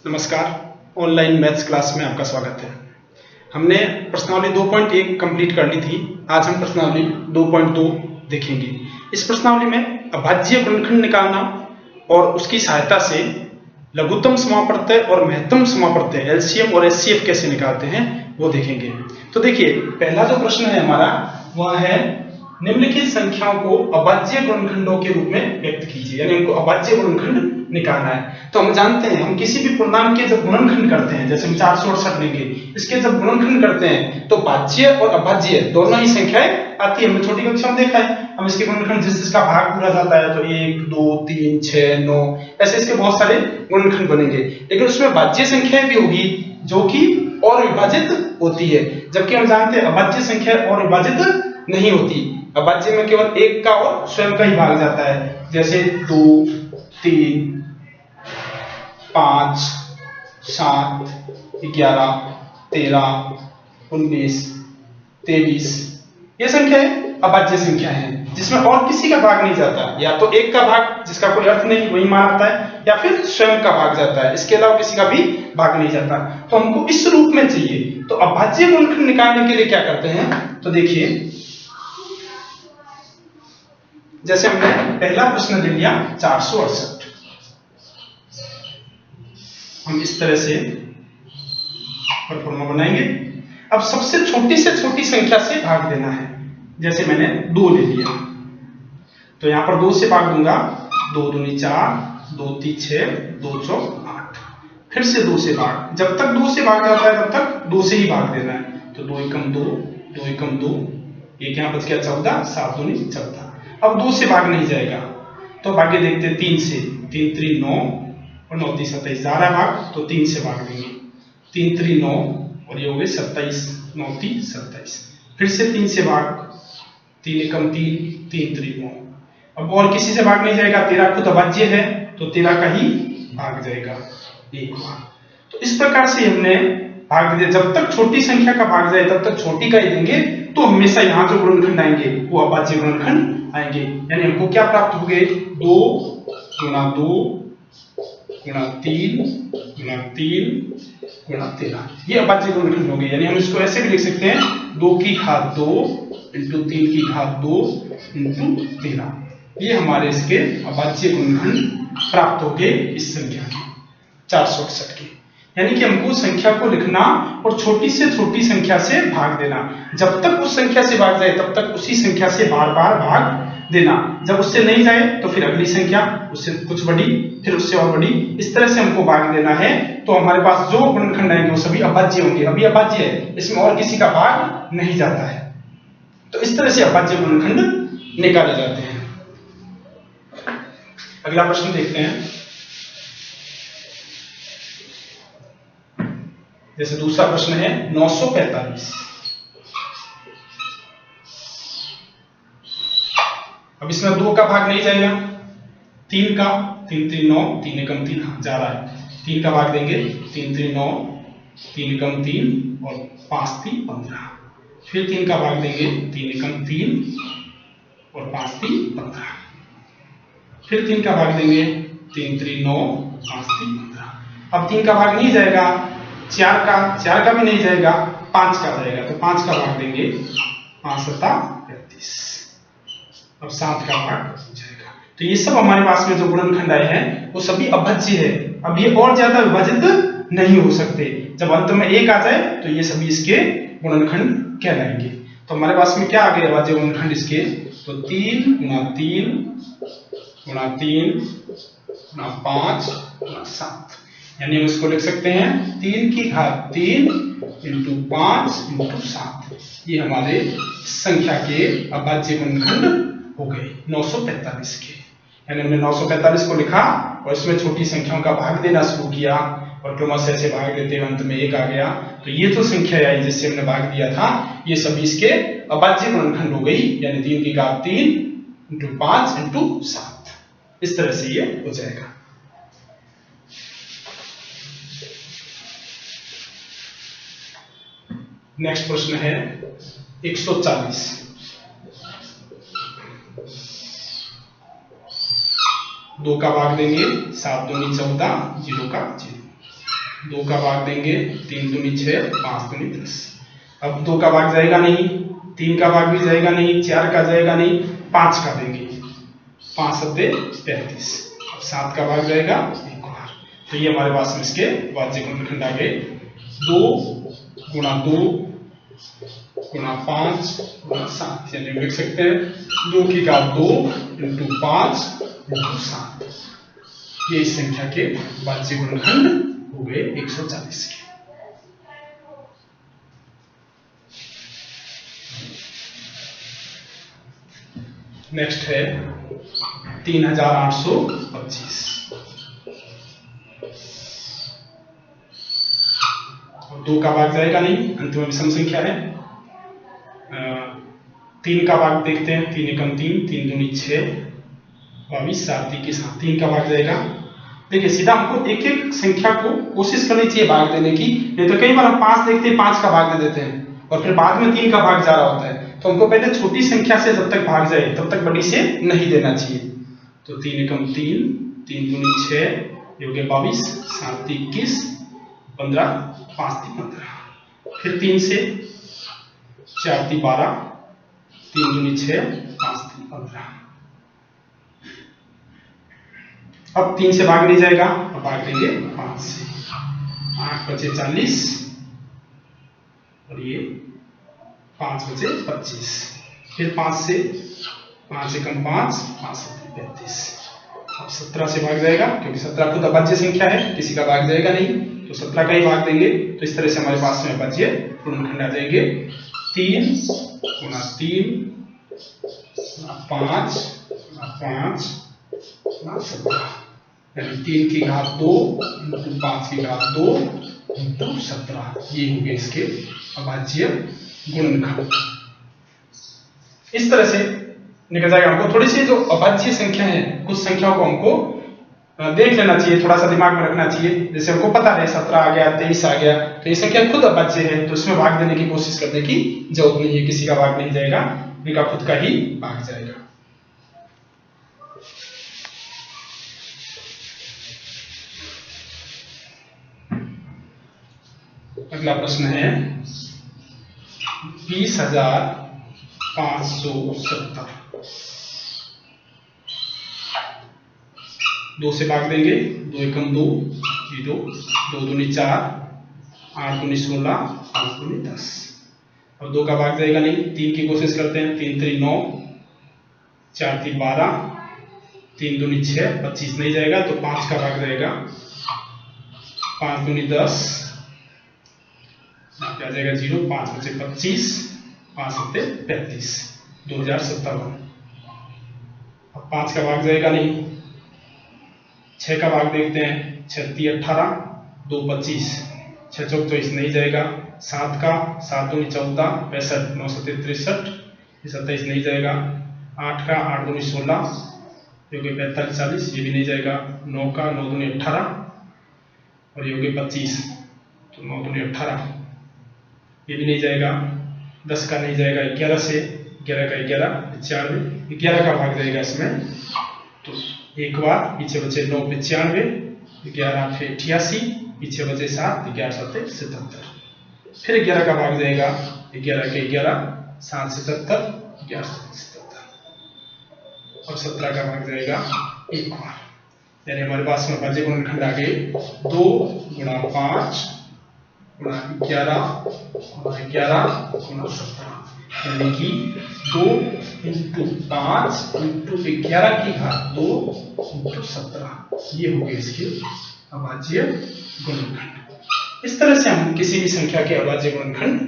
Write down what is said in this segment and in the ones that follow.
नमस्कार, online maths class में आपका स्वागत है। हमने प्रश्नावली 2.1 कंप्लीट कर ली थी। आज हम प्रश्नावली 2.2 देखेंगे। इस प्रश्नावली में अभाज्य गुणनखंड निकालना और उसकी सहायता से लघुत्तम समापवर्तय और महत्तम समापवर्तय एलसीएम और एचसीएफ कैसे निकालते हैं वो देखेंगे। तो देखिए, पहला जो प्रश्न है हमारा वह है निम्नलिखित संख्याओं को अभाज्य गुणनखंडों के रूप में व्यक्त कीजिए, यानी उनको अभाज्य गुणनखंड निकालना है। तो हम जानते हैं, हम किसी भी पूर्णांक के जब गुणनखंड करते हैं, जैसे हम 468 लेंगे, इसके जब गुणनखंड करते हैं तो भाज्य और अभाज्य दोनों ही संख्याएं आती है। हमने छोटी कक्षा में देखा है। हम इसके गुणनखंड जिसका भाग पूरा जाता है तो 1 2 3 6 9 ऐसे इसके बहुत सारे गुणनखंड बनेंगे, लेकिन उसमें भाज्य संख्याएं भी होगी जो कि और विभाजित होती है, जबकि हम जानते हैं अभाज्य संख्या और विभाजित नहीं होती। अभाज्य में केवल एक का और स्वयं का ही भाग जाता है, जैसे 2 3 5 7 11 13 19 23 ये संख्याएं अभाज्य संख्या है, जिसमें और किसी का भाग नहीं जाता। या तो एक का भाग जिसका कोई अर्थ नहीं वही मान आता है, या फिर स्वयं का भाग जाता है, इसके अलावा किसी का भी भाग नहीं जाता। तो हमको इस रूप में चाहिए। तो अभाज्य गुणनखंड निकालने के लिए क्या करते हैं, तो देखिए, जैसे हमने पहला प्रश्न ले लिया 468, हम इस तरह से फॉर्मूला बनाएंगे। अब सबसे छोटी से छोटी संख्या से भाग देना है। जैसे मैंने 2 ले लिया, तो यहां पर 2 से भाग दूंगा, 2 दूनी 4, 2 3 6, 2 चौक 8। फिर से 2 से भाग, जब तक 2 से भाग जाता है तब तक 2 से ही भाग देना है। तो 2 एकम 2, 2 एकम 2, एक यहां बच गया 14, 7 दूनी 14। अब 2 से भाग नहीं जाएगा, तो भाग्य देखते हैं 3 से। 3 3 9 और 9 3 27, 11 भाग, तो 3 से भाग देंगे। 3 3 9 और ये हो गए 27, 9 3 27। फिर से 3 से भाग, 3 एकम 3, 3 3 9। अब और किसी से भाग नहीं जाएगा, 13 खुद अभाज्य है तो 13 का ही भाग जाएगा एक बार। तो इस प्रकार से हमने भाग दिया। जब तक छोटी संख्या का भाग जाए तब तक छोटी का ही देंगे, तो हमेशा यहाँ जो गुणनखंड आएंगे वो अभाज्य गुणनखंड आएंगे। यानी हमको क्या प्राप्त हो गए, 2 गुणा 2 गुणा 3 गुणा 3 गुणा 13, ये अभाज्य गुणनखंड हो गए। यानी हम इसको ऐसे भी लिख सकते हैं, 2 की घात 2 इंटू 3 की घात 2 इंटू 13। ये हमारे इसके अभाज्य गुणनखंड प्राप्त हो गए इस संख्या के, 468 के। यानी कि हमको संख्या को लिखना और छोटी से छोटी संख्या से भाग देना। जब तक उस संख्या से भाग जाए तब तक उसी संख्या से बार बार भाग देना। जब उससे नहीं जाए तो फिर अगली संख्या, उससे कुछ बड़ी, फिर उससे और बड़ी, इस तरह से हमको भाग देना है। तो हमारे पास जो गुणनखंड आएंगे वो सभी अभाज्य होंगे। अभी अभाज्य है, इसमें और किसी का भाग नहीं जाता है। तो इस तरह से अभाज्य गुणनखंड निकाले जाते हैं। अगला प्रश्न देखते हैं। जैसे दूसरा प्रश्न है 945। अब इसमें 2 का भाग नहीं जाएगा, 3 का, 3 3 9, 3 एकम 3 जा रहा है, 3 का भाग देंगे, 3 3 9, 3 एकम 3 और 5 3 15। फिर 3 का भाग देंगे, 3 एकम 3 और 5 3 15। फिर 3 का भाग देंगे, 3 3 9, 5 3 15। अब 3 का भाग नहीं जाएगा, 4 का भी नहीं जाएगा, 5 का जाएगा, तो 5 का भाग देंगे, 5 7 35। अब 7 का भाग जाएगा। तो ये सब हमारे पास में जो गुणनखंड आए हैं वो सभी अभाज्य है। अब ये और ज्यादा विभाजित नहीं हो सकते। जब अंत में 1 आ जाए तो ये सभी इसके गुणनखंड कहलाएंगे। तो हमारे पास में क्या आ गए अभाज्य गुणनखंड इसके, तो 3 गुणा 3 गुणा 3 गुणा 5 गुणा 7। यानी हम इसको लिख सकते हैं 3 की घात 3 इंटू 5 इंटू 7। ये हमारे संख्या के अभाज्य गुणनखंड हो गए 945 के। यानी हमने 945 को लिखा और इसमें छोटी संख्याओं का भाग देना शुरू किया और क्रमशः ऐसे भाग देते हुए अंत में 1 आ गया। तो ये जो संख्या आई जिससे हमने भाग दिया था, ये सभी इसके अभाज्य गुणनखंड हो गई। यानी 3 की घात 3 इंटू 5 इंटू 7, इस तरह से ये हो जाएगा। नेक्स्ट प्रश्न है 140। 2 का भाग देंगे, 7 दूनी 14, 0 का 0। 2 का भाग देंगे, 3 दूनी 6, 5 दूनी 10। अब 2 का भाग जाएगा नहीं, 3 का भाग भी जाएगा नहीं, 4 का जाएगा नहीं, 5 का देंगे, 5 सत्ते 35। अब 7 का भाग जाएगा एक बार। तो ये हमारे पास में इसके वाज्य गुणनखंड आ गए। 2 गुणा 2 गुणा 5 गुणा 7, यानी लिख सकते हैं 2 की घात 2 इंटू 5 इंटू 7। ये इस संख्या के वाज्य गुणनखंड हो गए 140 के। नेक्स्ट है 3825। 2 का भाग जाएगा नहीं, अंत में विषम संख्या है। 3 का भाग देखते हैं, 3 एकम 3, 3 दूनी 6, 22, 7 की 7, 3 का भाग जाएगा। देखिए सीधा हमको एक एक संख्या को कोशिश करनी चाहिए भाग देने की, नहीं तो कई बार हम 5 देखते हैं 5 का भाग दे देते हैं और फिर बाद में 3 का भाग जा रहा होता है। तो हमको पहले छोटी संख्या से जब तक भाग जाए तब तक बड़ी से नहीं देना चाहिए। तो 3 एकम 3, 3 दूनी 6, ये हो गया 22, 7 21, 15, 5 3 15, फिर 3 से 4 3 12, 3 दूनी 6, 5 3 15। अब 3 से भाग नहीं जाएगा, अब भाग देंगे 5 से, 8 बचे 40 और ये 5 बचे 25, फिर 5 से 5 एकम 5, 5 सत्ते 35। अब 17 से भाग जाएगा क्योंकि 17 खुद अभाज्य संख्या है, किसी का भाग जाएगा नहीं, तो 17 का ही भाग देंगे। तो इस तरह से हमारे पास में अभाज्य गुणनखंड आ जाएंगे 3 गुणा 3 गुणा 5 गुणा 5 गुणा 17, यानी 3 की घात 2 इंटू 5 की घात 2 इंटू 17। ये हो गए इसके अभाज्य गुणनखंड। इस तरह से निकल जाएगा। हमको थोड़ी सी जो अभाज्य संख्या है, कुछ संख्याओं को हमको देख लेना चाहिए, थोड़ा सा दिमाग में रखना चाहिए। जैसे हमको पता है 17 आ गया, 23 आ गया, तो ये संख्या खुद अभाज्य है, तो इसमें भाग देने की कोशिश करने की जरूरत नहीं है, किसी का भाग नहीं जाएगा, इनका खुद का ही भाग जाएगा। अगला प्रश्न है 20,570। 2 से भाग देंगे, 2 एकम 2, 0, 2 दूनी 4, 8 दूनी 16, 5 दूनी 10। अब 2 का भाग जाएगा नहीं, 3 की कोशिश करते हैं, 3 3 9, 4 3 12, 3 दूनी 6, 25 नहीं जाएगा, तो 5 का भाग जाएगा, 5 दूनी 10, क्या जाएगा 0, 5 बचे 25, 5 सत्ते 35, 2057। अब 5 का भाग जाएगा नहीं, 6 का भाग देखते हैं, 6 3 18, 2 25, 6 चौक 24 नहीं जाएगा, 7 का 7 दूनी 14, 65, 9 सत्ते 63, 27 नहीं जाएगा, 8 का 8 दूनी 16, ये हो गया 45 40, ये भी नहीं जाएगा, 9 का 9 दूनी 18 और ये हो गया 25, तो 9 दूनी 18, ये भी नहीं जाएगा, 10 का नहीं जाएगा, 11 से 11 का 11 95, 11 का भाग जाएगा इसमें, तो एक बार पीछे बचे 9 95, 11 8 88, पीछे बचे 7, 11 7 77, फिर 11 का भाग जाएगा, 11 के 11, 7 77, 11 77, और 17 का भाग जाएगा एक बार। यानी हमारे पास में अभाज्य गुणनखंड आ गए 2 गुणा 5 गुणा 11 गुणा 11 गुणा 17, यानी कि 2 इंटू 5 इंटू 11 की घात 2 इंटू 17, ये हो गए इसके अभाज्य गुणनखंड। इस तरह से हम किसी भी संख्या के अभाज्य गुणनखंड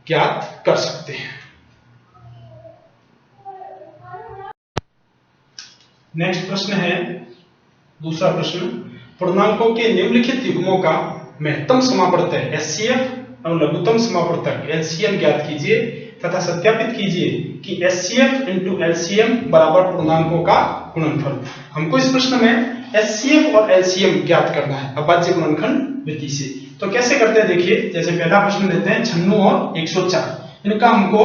ज्ञात कर सकते हैं। नेक्स्ट प्रश्न है, दूसरा प्रश्न, पूर्णांकों के निम्नलिखित युग्मों का महत्तम समापवर्तक HCF और लघुत्तम समापवर्तक LCM ज्ञात कीजिए तथा सत्यापित कीजिए कि HCF इंटू LCM बराबर पूर्णांकों का गुणनफल। हमको इस प्रश्न में HCF और LCM ज्ञात करना है अभाज्य गुणनखंड विधि से। तो कैसे करते हैं देखिए, जैसे पहला प्रश्न लेते हैं 96 और 104, इनका हमको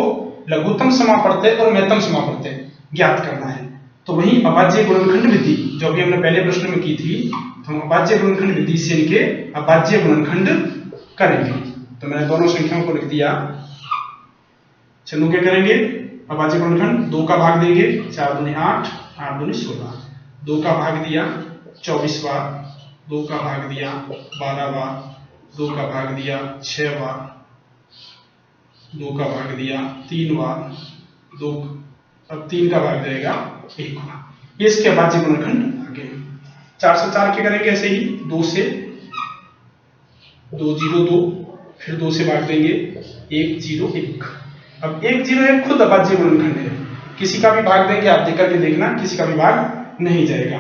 लघुत्तम समापवर्तक और महत्तम समापवर्तक ज्ञात करना है। तो वही अभाज्य गुणनखंड विधि जो अभी हमने पहले प्रश्न में की थी, तो हम अभाज्य गुणनखंड विधि से इनके अभाज्य गुणनखंड करेंगे। तो मैंने दोनों संख्याओं को लिख दिया। चलो क्या करेंगे, अभाज्य गुणनखंड 2 का भाग देंगे, 4 दूनी 8, 8 दूनी 16, 2 का भाग दिया 24 बार, 2 का भाग दिया 12 बार, 2 का भाग दिया 6 बार, 2 का भाग दिया 3 बार, 2 अब 3 का भाग जाएगा 1 बार। ये इसके अभाज्य गुणनखंड आ गए। 404 के करेंगे ऐसे ही, 2 से 2 0 2, फिर 2 से भाग देंगे 1 0 1। अब 1 0 1 खुद अभाज्य गुणनखंड है, किसी का भी भाग देंगे आप देख करके देखना, किसी का भी भाग नहीं जाएगा,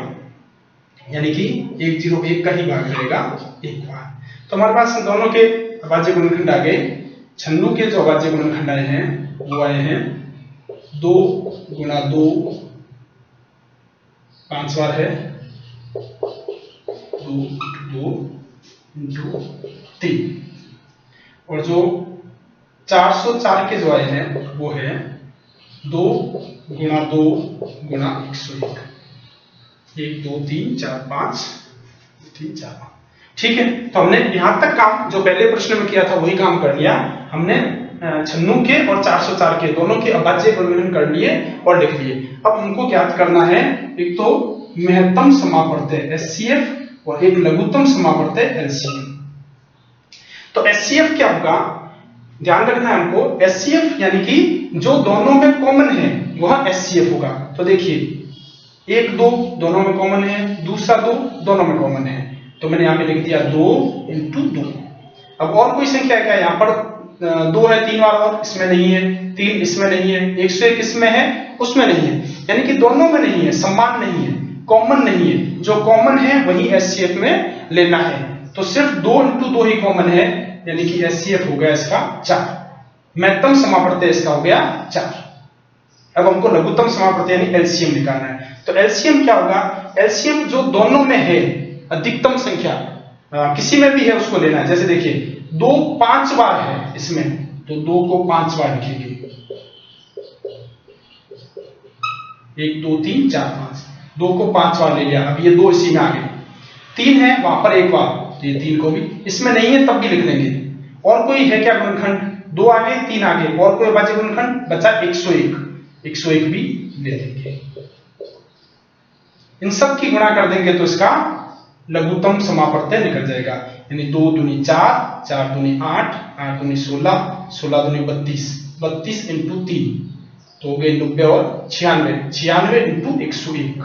यानी कि 1 0 1 का ही भाग जाएगा 1 बार। तो हमारे पास दोनों के अभाज्य गुणनखंड आ गए। 96 के जो अभाज्य गुणनखंड आए हैं वो आए हैं 2 गुणा 2 5 बार है, 2 2 इंटू 3, और जो 404 के जो आए हैं वो है 2 गुणा 2 गुणा 101, 1 2 3 4 5 3 4 5। ठीक है, तो हमने यहां तक काम जो पहले प्रश्न में किया था वही काम कर लिया हमने। 96 के और 404 के दोनों के अभाज्य गुणनखंड कर लिए और लिख लिए। अब हमको ज्ञात करना है एक तो महत्तम समापवर्तय HCF और एक लघुत्तम समापवर्तय LCM। तो HCF क्या होगा, ध्यान रखना है हमको, HCF यानी कि जो दोनों में कॉमन है वह HCF होगा। तो देखिए 1 2 दोनों में कॉमन है, दूसरा 2 दोनों में कॉमन है, तो मैंने यहाँ पे लिख दिया 2 इंटू 2। अब और कोई संख्या है क्या, यहाँ पर 2 है 3 बार और इसमें नहीं है, 3 इसमें नहीं है, 101 इसमें है उसमें नहीं है, यानी कि दोनों में नहीं है, समान नहीं है, कॉमन नहीं है, जो कॉमन है वही HCF में लेना है। तो सिर्फ 2 इंटू 2 ही कॉमन है, यानी कि HCF हो गया इसका 4, महत्तम समापवर्तय इसका हो गया 4। अब हमको लघुत्तम समापवर्तय यानी LCM निकालना है। तो LCM क्या होगा, LCM जो दोनों में है, अधिकतम संख्या किसी में भी है उसको लेना है। जैसे देखिए 2 5 बार है इसमें, तो 2 को 5 बार लिखेंगे, 1 2 3 4 5, 2 को 5 बार ले लिया। अब ये 2 इसी में आ गए, 3 है वहां पर 1 बार, तो ये 3 को भी इसमें नहीं है तब भी लिख देंगे। और कोई है क्या गुणनखंड, 2 आगे 3 आगे, और कोई अभाज्य गुणनखंड बचा 101, 101 भी ले लेंगे। इन सब की गुणा कर देंगे तो इसका लघुत्तम समापवर्तय निकल जाएगा, यानी 2 दूनी 4, 4 दूनी 8, 8 दूनी 16, 16 दूनी 32, 32 इंटू 3 तो हो गए 90 और 96, 96 इंटू 101,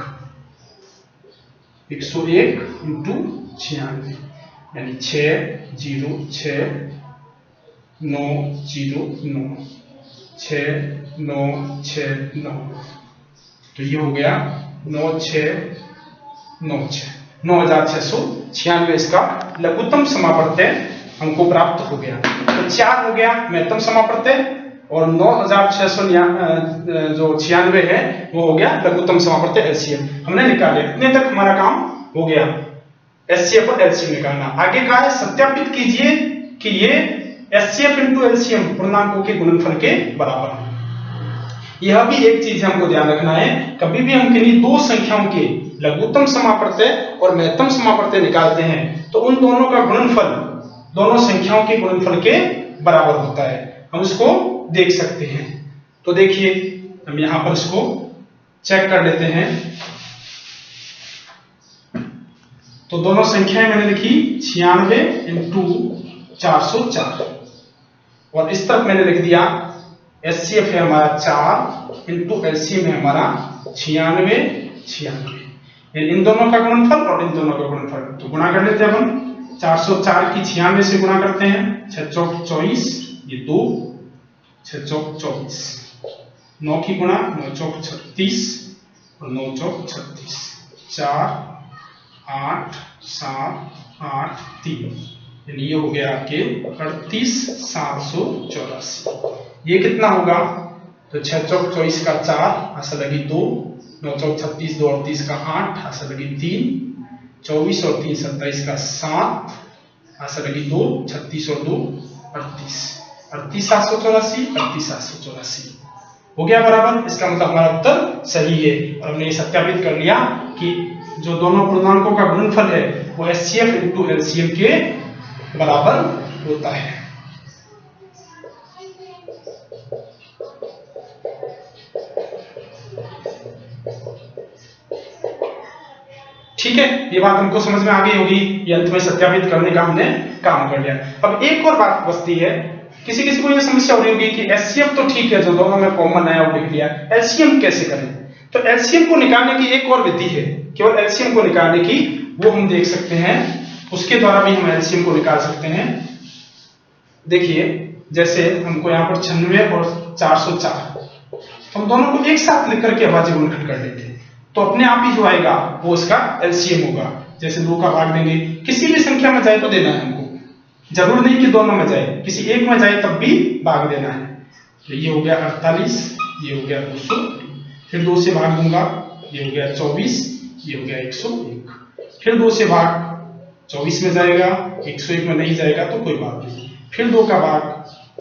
101 इंटू 96, यानी 6 0 6 9 0 9 6 9 6 9, तो ये हो गया 9 6 9 6, 9696 इसका लघुत्तम समापवर्तय हमको प्राप्त हो गया। तो 4 हो गया महत्तम समापवर्तय और 9696 जो 96 है वो हो गया लघुत्तम समापवर्तय LCM। हमने निकाले, इतने तक हमारा काम हो गया, HCF और LCM निकालना। आगे का है सत्यापित कीजिए कि ये HCF इंटू LCM पूर्णांकों के गुणनफल के बराबर है। यह भी एक चीज हमको ध्यान रखना है, कभी भी हम किन्हीं दो संख्याओं के लघुत्तम समापवर्तय और महत्तम समापवर्तय निकालते हैं तो उन दोनों का गुणनफल दोनों संख्याओं के गुणनफल के बराबर होता है, हम इसको देख सकते हैं। तो देखिए हम यहां पर इसको चेक कर लेते हैं। तो दोनों संख्याएं मैंने लिखी 96 इंटू 404 और इस तरफ मैंने लिख दिया HCF है हमारा 4 इंटू LCM है हमारा 96 96, इन दोनों का गुणनफल और इन दोनों का गुणनफल। तो गुणा कर लेते हैं हम, 404 की 96 से गुणा करते हैं, 6 चौक 24, ये 2 6 चौक 24, 9 की गुणा 9 चौक 36 और 9 चौक 36, 4 8 7 8 3, यानी ये हो गया आपके 38784। ये कितना होगा, तो 6 चौक 24 का 4 आशा लगी 2, 9 चौक 36 2 और 30 का 8 आशा लगी 3, 24 और 3 27 का 7 आशा लगी 2, 36 और 2 38, 38784 38784 हो गया बराबर, इसका मतलब हमारा उत्तर सही है। और हमने ये सत्यापित कर लिया कि जो दोनों पूर्णांकों का गुणनफल है वो HCF इंटू LCM के बराबर होता है। ठीक है, ये बात हमको समझ में आ गई होगी, ये अंत में सत्यापित करने का हमने काम कर लिया। अब एक और बात बचती है, किसी किसी को ये समस्या हो रही होगी कि HCF तो ठीक है, जो दोनों में कॉमन है वो लिख लिया, LCM कैसे करें? तो LCM को निकालने की एक और विधि है, केवल LCM को निकालने की, वो हम देख सकते हैं, उसके द्वारा भी हम LCM को निकाल सकते हैं। देखिए, जैसे हमको यहाँ पर 96 और 404, तो हम दोनों को एक साथ लिख करके अभाज्य गुणनखंड कर लेंगे, तो अपने आप ही जो आएगा वो इसका LCM होगा। जैसे 2 का भाग देंगे, किसी भी संख्या में जाए तो देना है हमको, जरूर नहीं कि दोनों में जाए, किसी एक में जाए तब भी भाग देना है। तो ये हो गया 48, ये हो गया 200, फिर 2 से भाग दूंगा, ये हो गया 24, ये हो गया 101, फिर 2 से भाग 24 में जाएगा, 101 में नहीं जाएगा तो कोई बात नहीं, फिर 2 का भाग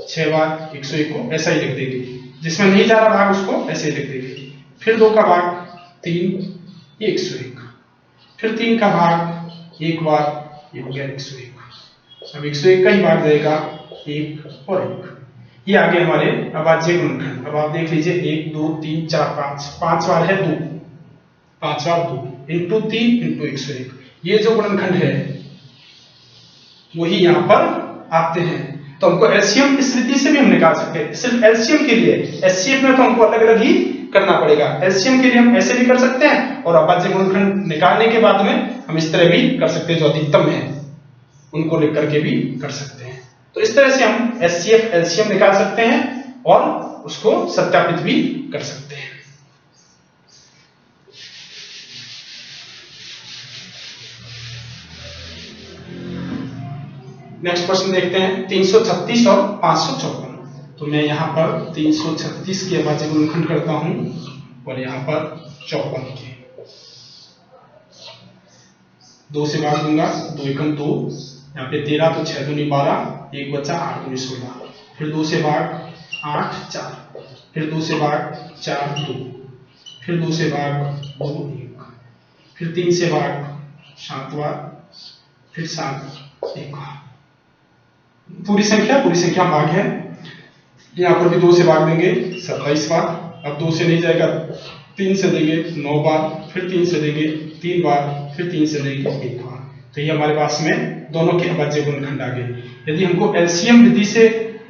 6 बार 101 को ऐसा ही लिख देंगे, जिसमें नहीं जा रहा भाग उसको ऐसे ही लिख देंगे, फिर 2 का भाग 3, ये 101, फिर 3 का भाग 1 बार, ये हो गया 101, अब 101 का ही भाग जाएगा 1 और 1, ये आ गए हमारे अभाज्य गुणनखंड। अब आप देख लीजिए 1 2 3 4 5 बार है 2, 5 बार 2 इंटू 3 इंटू 101, ये जो गुणनखंड है वही यहाँ पर आते हैं। तो हमको LCM इस रीति से भी हम निकाल सकते हैं, सिर्फ LCM के लिए, HCF में तो हमको अलग अलग ही करना पड़ेगा। LCM के लिए हम ऐसे भी कर सकते हैं, और अभाज्य गुणनखंड निकालने के बाद में हम इस तरह भी कर सकते हैं, जो अधिकतम है उनको लिख करके भी कर सकते हैं। तो इस तरह से हम HCF LCM निकाल सकते हैं और उसको सत्यापित भी कर सकते हैं। नेक्स्ट प्रश्न देखते हैं, 336 और 554। तो मैं यहाँ पर 336 के अभाज्य गुणनखंड करता हूं और यहाँ पर 54 के 2 से भाग दूंगा, 2 एकम 2, यहाँ पे 13 तो 6 दूनी 12, 1 बचा 8 दूनी 16, फिर 2 से भाग 8 4, फिर 2 से भाग 4 2, फिर 2 से भाग 2 1, फिर 3 से भाग 7 बार, फिर 7 1 बार, पूरी संख्या भाग है। यहाँ पर भी 2 से भाग देंगे 27 बार, अब 2 से नहीं जाएगा 3 से देंगे 9 बार, फिर 3 से देंगे 3 बार, फिर 3 से देंगे 1 बार। तो ये हमारे पास में दोनों के अभाज्य गुणनखंड आ गए। यदि हमको LCM विधि से,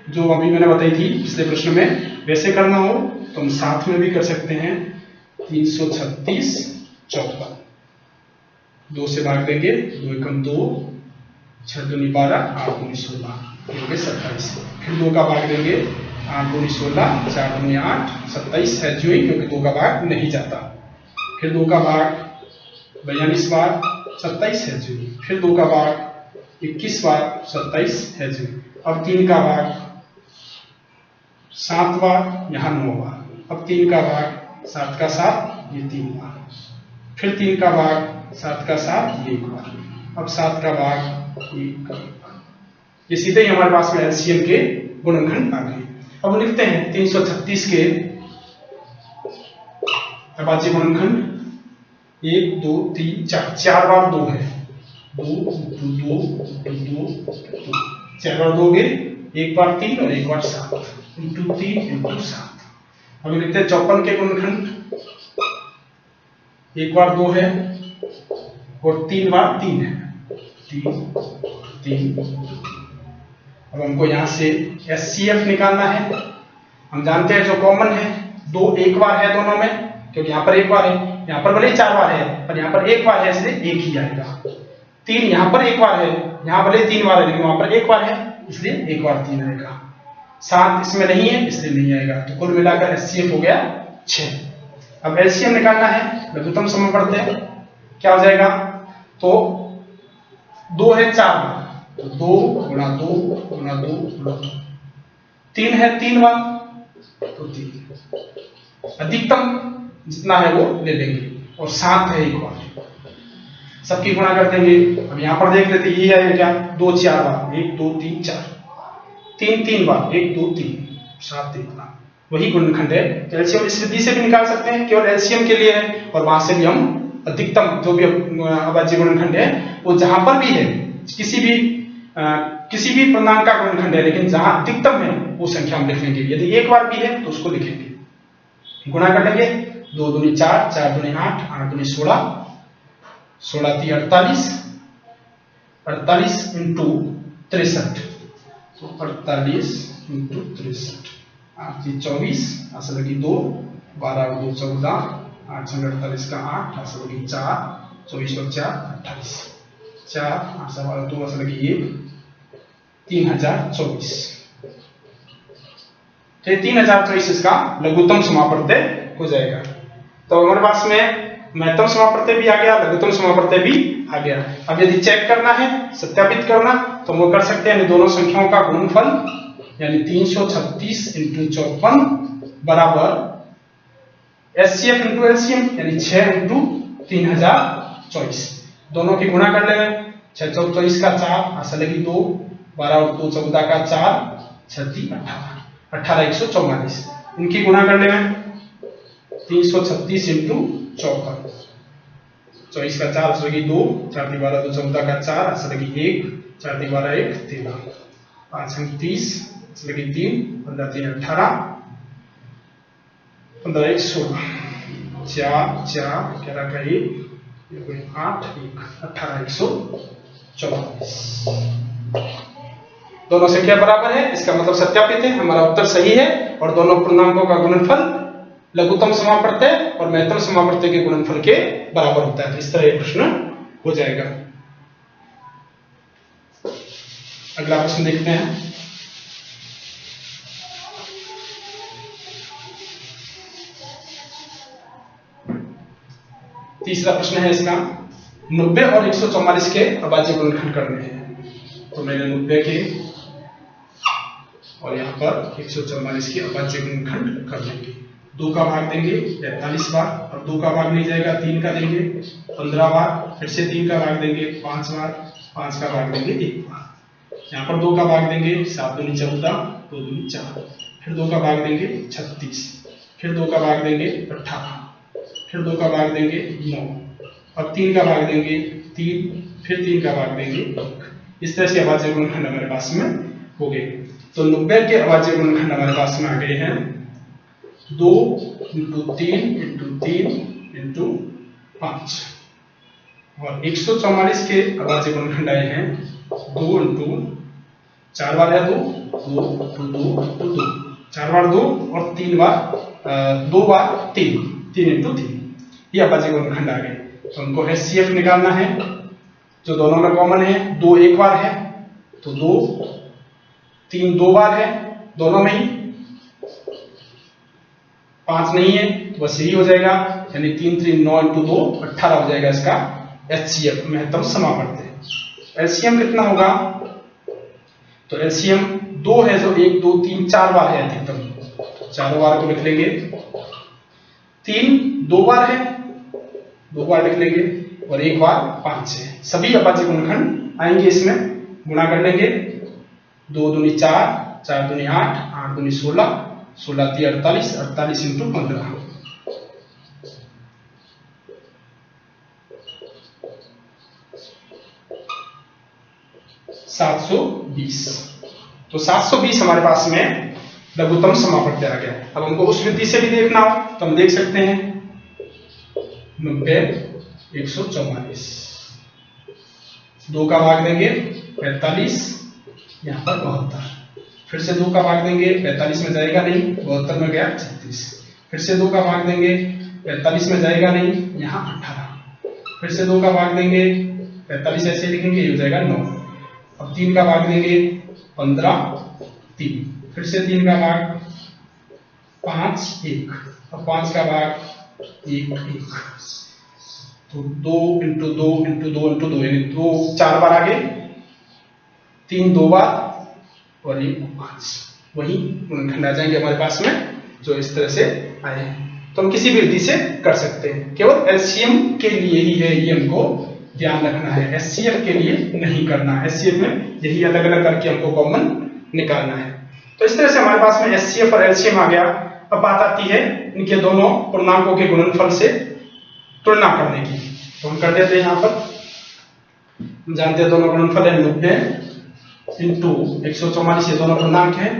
जो अभी मैंने बताई थी पिछले प्रश्न में, वैसे करना हो तो हम साथ में भी कर सकते हैं। 336 54, 2 से भाग देंगे, 2 एकम 2, 6 दूनी 12, 8 दूनी 16, 27, फिर 2 का भाग देंगे, 8 दूनी 16, 4 दूनी 8, 27 है जो ही, क्योंकि 2 का भाग नहीं जाता, फिर 2 का भाग 42 बार, 27 है जो, फिर 2 का भाग 21 बार, 27 है जो, अब 3 का भाग 7 बार, यहाँ 9 बार, अब 3 का भाग 7 का 7, ये 3 बार, फिर 3 का भाग 7 का 7, ये 1 बार, अब 7 का भाग 1, ये सीधे ही हमारे पास में LCM के गुणनखंड आ गए। अब लिखते हैं 336 के अभाज्य गुणनखंड, 1 2 3 4, 4 बार 2 है, 2 2 2 2 2, 4 बार 2 गए, 1 बार 3 और 1 बार 7, इंटू 3 इंटू 7। अब लिखते हैं 54 के गुणनखंड, 1 बार 2 है और 3 बार 3 है, 3 3। अब हमको यहाँ से HCF निकालना है। हम जानते हैं जो कॉमन है, 2 एक बार है दोनों में, क्योंकि यहाँ पर 1 बार है, यहाँ पर भले ही 4 बार है पर यहाँ पर 1 बार है, इसलिए 1 ही आएगा। 3 यहाँ पर 1 बार है, यहाँ भले 3 बार है लेकिन वहां पर 1 बार है, इसलिए 1 बार 3 आएगा। 7 इसमें नहीं है इसलिए नहीं आएगा। तो कुल मिलाकर HCF हो गया 6। अब LCM निकालना है, लघुत्तम समय पढ़ते हैं, क्या हो जाएगा? तो 2 है 4 बार, तो 2 गुणा 2 गुणा 2 गुणा 2, 3 है 3 बार, तो 3, अधिकतम जितना है वो ले लेंगे, और 7 है 1 बार, सबकी गुणा कर देंगे। अब यहाँ पर देख लेते, ये आएगा क्या? 2 4 बार, 1 2 3 4, 3 3 बार, 1 2 3, 7 3 बार, वही गुणनखंड है। तो एलसीएम इस विधि से भी निकाल सकते हैं, केवल एलसीएम के लिए है, और वहां से भी हम अधिकतम जो भी अभाज्य गुणनखंड है वो जहां पर भी है, किसी भी पूर्णांक का गुणनखंड है, लेकिन जहां अधिकतम है वो संख्या हम लिख लेंगे। यदि एक बार भी है तो उसको लिखेंगे, गुणा कर लेंगे। 2 दूनी 4, 4 दूनी 8, 8 दूनी 16, 16 × 48, 48 इंटू 63, तो 48 इंटू 63, 8 × 24, आशा लगी 2, 12 और 2 14, 8 संग 48 का 8, आशा लगी 4, 24 और 4 28, 4 8 से 12 2 आशा लगी 1, 3024। तो 3024 इसका लघुत्तम समापवर्तय हो जाएगा। तो हमारे पास में महत्तम समापवर्तय भी आ गया, लघुत्तम समापवर्तय भी आ गया। अब यदि चेक करना है, सत्यापित करना, तो हम वो कर सकते हैं, दोनों संख्याओं का गुणनफल यानी 336 × 54 बराबर एचसीएफ × एलसीएम यानी 6 × 3024, दोनों की गुणा कर लेंगे। 6 × 24 का 4, आशा लगी 2, 12 और 2 14 का 4, 36 18, 18 144, इनकी गुणा कर लेंगे। 336 × 54, 24 का 4, आशा लगी 2, 4 × 12 2 14 का 4, आशा लगी 1, 4 × 12 1 13, 5 × 30, आशा लगी 3, 15 3 18, 15 1 16, 4 4 11 का 1, 8 1 18 144, दोनों संख्या बराबर है, इसका मतलब सत्यापित है, हमारा उत्तर सही है। और दोनों पूर्णांकों का गुणनफल लघुत्तम समापवर्तय और महत्तम समापवर्तय के गुणनफल के बराबर होता है। तो इस तरह ये प्रश्न हो जाएगा। अगला प्रश्न देखते हैं। तीसरा प्रश्न है इसका, 90 और 144 के अभाज्य गुणनखंड करने हैं। तो मैंने 90 के और यहाँ पर 144 के अभाज्य गुणनखंड कर लेंगे। 2 का भाग देंगे 45 बार, और 2 का भाग नहीं जाएगा, 3 का देंगे 15 बार, फिर से 3 का भाग देंगे 5 बार, 5 का भाग देंगे 1 बार। यहाँ पर 2 का भाग देंगे 7 दूनी 14, 2 दूनी 4, फिर 2 का भाग देंगे 36, फिर 2 का भाग देंगे 18, फिर 2 का भाग देंगे 9, और 3 का भाग देंगे 3, फिर 3 का भाग देंगे 1। इस तरह से अभाज्य गुणनखंड हमारे पास में हो गए। तो 90 के अभाज्य गुणनखंड हमारे पास में आ गए हैं 2 × 3 × 3 × 5, और 144 के अभाज्य गुणनखंड आए हैं 2 × 4 बार है 2, 2 × 2 × 2, 4 बार 2 और 3 बार 2 बार 3, 3 × 3, ये अभाज्य गुणनखंड आ गए। तो हमको एचसीएफ निकालना है, जो दोनों में कॉमन है। 2 एक बार है तो 2, 3 2 बार है दोनों में ही, 5 नहीं है तो बस यही हो जाएगा, यानी 3 3 9 × 2 18 हो जाएगा इसका एचसीएफ महत्तम समापवर्तय। एलसीएम कितना होगा? तो एलसीएम 2 है, जो 1 2 3 4 बार है अधिकतम, चारों बार को लिख लेंगे। 3 2 बार है, 2 बार लिख लेंगे, और 1 बार 5 है। सभी अभाज्य गुणनखंड आएंगे, इसमें गुणा कर लेंगे। 2 दूनी 4, 4 दूनी 8, 8 दूनी 16, 16 3 48, 48 × 15, 720। तो 720 हमारे पास में लघुत्तम समापवर्तय आ गया। अब हमको उस विधि से भी देखना हो तो हम देख सकते हैं 90 144, 2 का भाग देंगे 45, यहाँ पर 72, फिर से 2 का भाग देंगे 45 में जाएगा नहीं, 72 में गया 36, फिर से 2 का भाग देंगे 45 में जाएगा नहीं, यहाँ 18, फिर से 2 का भाग देंगे 45 ऐसे लिखेंगे, ये हो जाएगा 9। अब 3 का भाग देंगे 15 3, फिर से 3 का भाग 5 1, और 5 का भाग 1 1, तो 2 × 2 × 2 × 2 यानी 2 4 बार आगे, 3 2 बार और 1 5, वही गुणनखंड आ जाएंगे हमारे पास में जो इस तरह से आए हैं। तो हम किसी भी विधि से कर सकते हैं, केवल एलसीएम के लिए ही है, ये हमको ध्यान रखना है, एचसीएफ के लिए नहीं करना है। एचसीएफ में यही अलग अलग करके हमको कॉमन निकालना है। तो इस तरह से हमारे पास में एचसीएफ और एलसीएम आ गया। अब बात आती है इनके दोनों पूर्णांकों के गुणनफल से तुलना करने की। तो हम कर देते हैं, यहाँ पर हम जानते हैं दोनों गुणनफल है 90 इंटू 144, ये दोनों पूर्णांक है।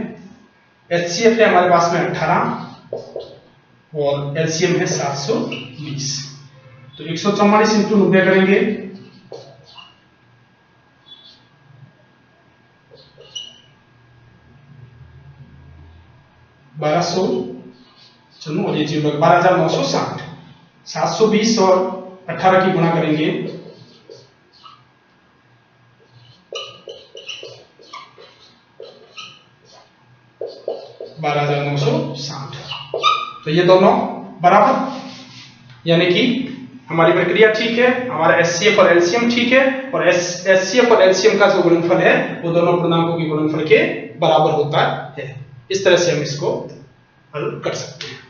HCF है हमारे पास में 18 और LCM है 720। तो 144 इंटू 90 करेंगे, 1200 चलो, और ये 12,960। 720 और 18 की गुणा करेंगे, 12,960। तो ये दोनों बराबर, यानी कि हमारी प्रक्रिया ठीक है, हमारा HCF और LCM ठीक है, और HCF और LCM का जो गुणनफल है वो दोनों पूर्णांकों के गुणनफल के बराबर होता है। इस तरह से हम इसको हल कर सकते हैं।